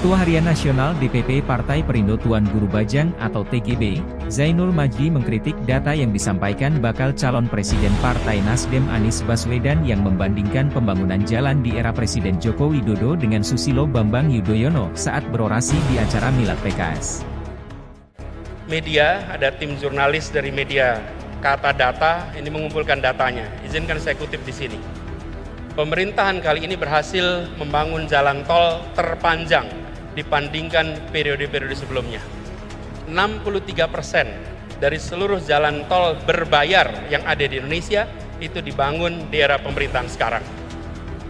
Ketua Harian Nasional DPP Partai Perindo Tuan Guru Bajang atau TGB, Zainul Majdi mengkritik data yang disampaikan bakal calon Presiden Partai Nasdem Anies Baswedan yang membandingkan pembangunan jalan di era Presiden Joko Widodo dengan Susilo Bambang Yudhoyono saat berorasi di acara Milad PKS. Media, ada tim jurnalis dari media Kata Data, ini mengumpulkan datanya. Izinkan saya kutip di sini. Pemerintahan kali ini berhasil membangun jalan tol terpanjang dibandingkan periode-periode sebelumnya. 63% dari seluruh jalan tol berbayar yang ada di Indonesia itu dibangun di era pemerintahan sekarang.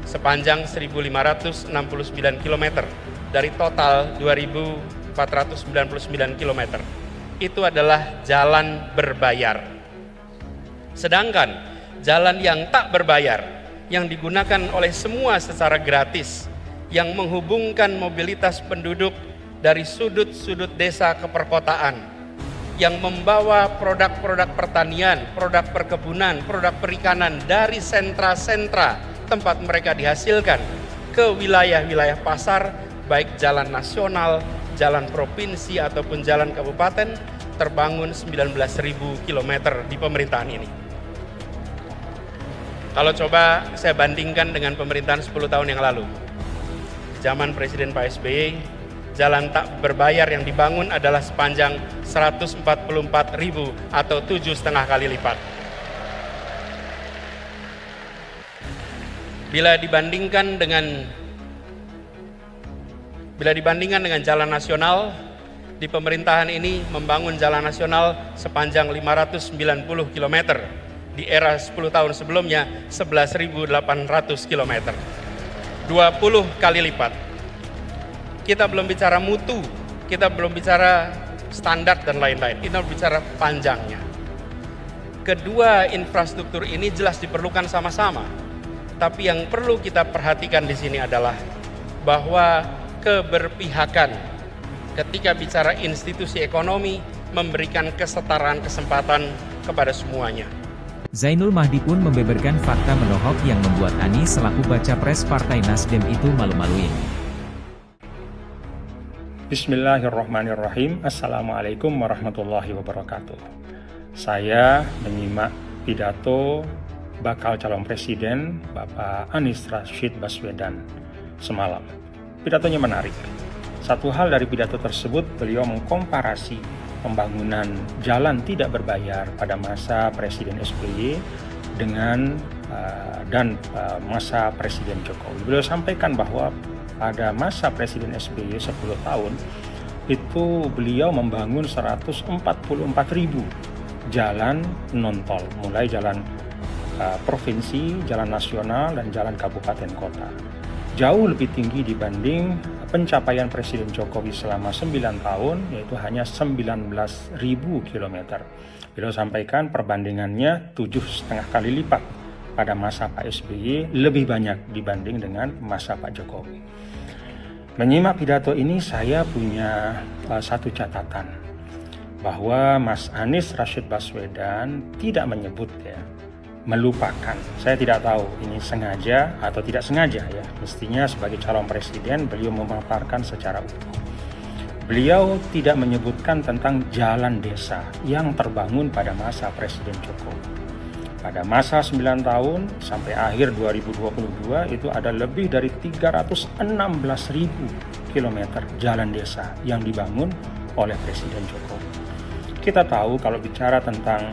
Sepanjang 1.569 km dari total 2.499 km. Itu adalah jalan berbayar. Sedangkan jalan yang tak berbayar, yang digunakan oleh semua secara gratis, yang menghubungkan mobilitas penduduk dari sudut-sudut desa ke perkotaan, yang membawa produk-produk pertanian, produk perkebunan, produk perikanan dari sentra-sentra tempat mereka dihasilkan ke wilayah-wilayah pasar, baik jalan nasional, jalan provinsi ataupun jalan kabupaten, terbangun 19.000 km di pemerintahan ini. Kalau coba saya bandingkan dengan pemerintahan 10 tahun yang lalu, zaman Presiden Pak SBY, jalan tak berbayar yang dibangun adalah sepanjang 144.000 atau 7,5 kali lipat. Bila dibandingkan dengan jalan nasional, di pemerintahan ini membangun jalan nasional sepanjang 590 km. Di era 10 tahun sebelumnya 11.800 km. 20 kali lipat. Kita belum bicara mutu, kita belum bicara standar dan lain-lain. Kita bicara panjangnya. Kedua infrastruktur ini jelas diperlukan sama-sama. Tapi yang perlu kita perhatikan di sini adalah bahwa keberpihakan ketika bicara institusi ekonomi memberikan kesetaraan kesempatan kepada semuanya. Zainul Majdi pun membeberkan fakta menohok yang membuat Anies selaku baca pres Partai Nasdem itu malu-maluin. Bismillahirrahmanirrahim. Assalamualaikum warahmatullahi wabarakatuh. Saya menyimak pidato bakal calon presiden Bapak Anies Rashid Baswedan semalam. Pidatonya menarik. Satu hal dari pidato tersebut, beliau mengkomparasi pembangunan jalan tidak berbayar pada masa Presiden SBY dengan masa Presiden Jokowi. Beliau sampaikan bahwa pada masa Presiden SBY 10 tahun itu beliau membangun 144.000 jalan non-tol, mulai jalan provinsi, jalan nasional, dan jalan kabupaten kota. Jauh lebih tinggi dibanding pencapaian Presiden Jokowi selama 9 tahun, yaitu hanya 19.000 km. Beliau sampaikan perbandingannya 7,5 kali lipat pada masa Pak SBY, lebih banyak dibanding dengan masa Pak Jokowi. Menyimak pidato ini saya punya satu catatan, bahwa Mas Anies Rashid Baswedan tidak menyebut melupakan. Saya tidak tahu ini sengaja atau tidak sengaja ya. Mestinya sebagai calon presiden beliau memaparkan secara utuh. Beliau tidak menyebutkan tentang jalan desa yang terbangun pada masa Presiden Jokowi. Pada masa 9 tahun sampai akhir 2022 itu ada lebih dari 316.000 km jalan desa yang dibangun oleh Presiden Jokowi. Kita tahu kalau bicara tentang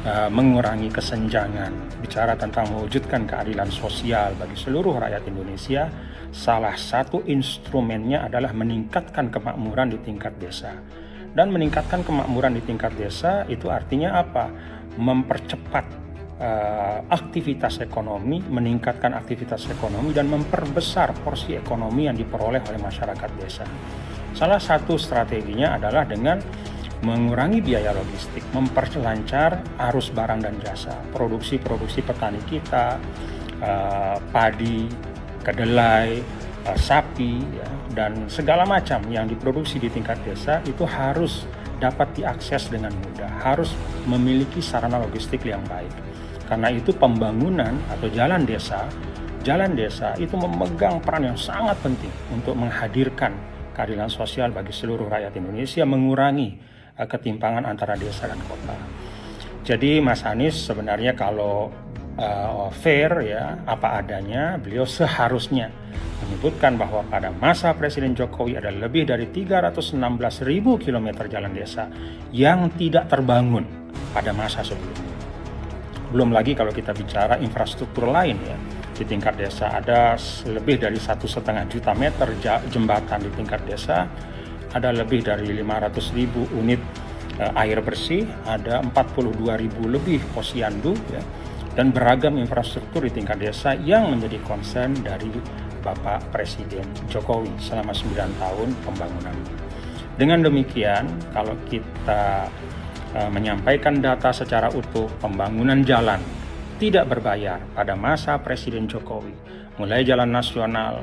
mengurangi kesenjangan, bicara tentang mewujudkan keadilan sosial bagi seluruh rakyat Indonesia, salah satu instrumennya adalah meningkatkan kemakmuran di tingkat desa. Dan meningkatkan kemakmuran di tingkat desa itu artinya apa? Mempercepat aktivitas ekonomi, meningkatkan aktivitas ekonomi, dan memperbesar porsi ekonomi yang diperoleh oleh masyarakat desa. Salah satu strateginya adalah dengan mengurangi biaya logistik, memperlancar arus barang dan jasa, produksi petani kita, padi, kedelai, sapi, dan segala macam yang diproduksi di tingkat desa itu harus dapat diakses dengan mudah, harus memiliki sarana logistik yang baik. Karena itu pembangunan atau jalan desa jalan desa itu memegang peran yang sangat penting untuk menghadirkan keadilan sosial bagi seluruh rakyat Indonesia, mengurangi ketimpangan antara desa dan kota. Jadi Mas Anies sebenarnya kalau fair ya, apa adanya, beliau seharusnya menyebutkan bahwa pada masa Presiden Jokowi ada lebih dari 316.000 km jalan desa yang tidak terbangun pada masa sebelumnya. Belum lagi kalau kita bicara infrastruktur lain ya, di tingkat desa ada lebih dari 1,5 juta meter jembatan di tingkat desa, ada lebih dari 500.000 unit air bersih, ada 42.000 lebih posyandu ya, dan beragam infrastruktur di tingkat desa yang menjadi concern dari Bapak Presiden Jokowi selama 9 tahun pembangunan. Dengan demikian, kalau kita menyampaikan data secara utuh, pembangunan jalan tidak berbayar pada masa Presiden Jokowi, mulai jalan nasional,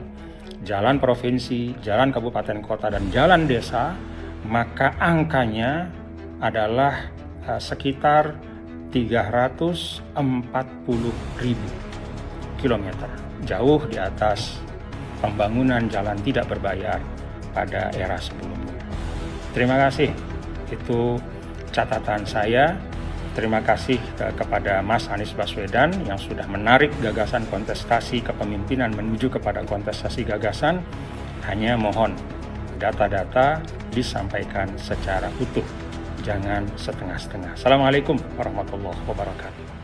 jalan provinsi, jalan kabupaten kota, dan jalan desa, maka angkanya adalah sekitar 340.000 kilometer, jauh di atas pembangunan jalan tidak berbayar pada era sebelumnya. Terima kasih, itu catatan saya. Terima kasih kepada Mas Anies Baswedan yang sudah menarik gagasan kontestasi kepemimpinan menuju kepada kontestasi gagasan. Hanya mohon data-data disampaikan secara utuh, jangan setengah-setengah. Assalamualaikum warahmatullahi wabarakatuh.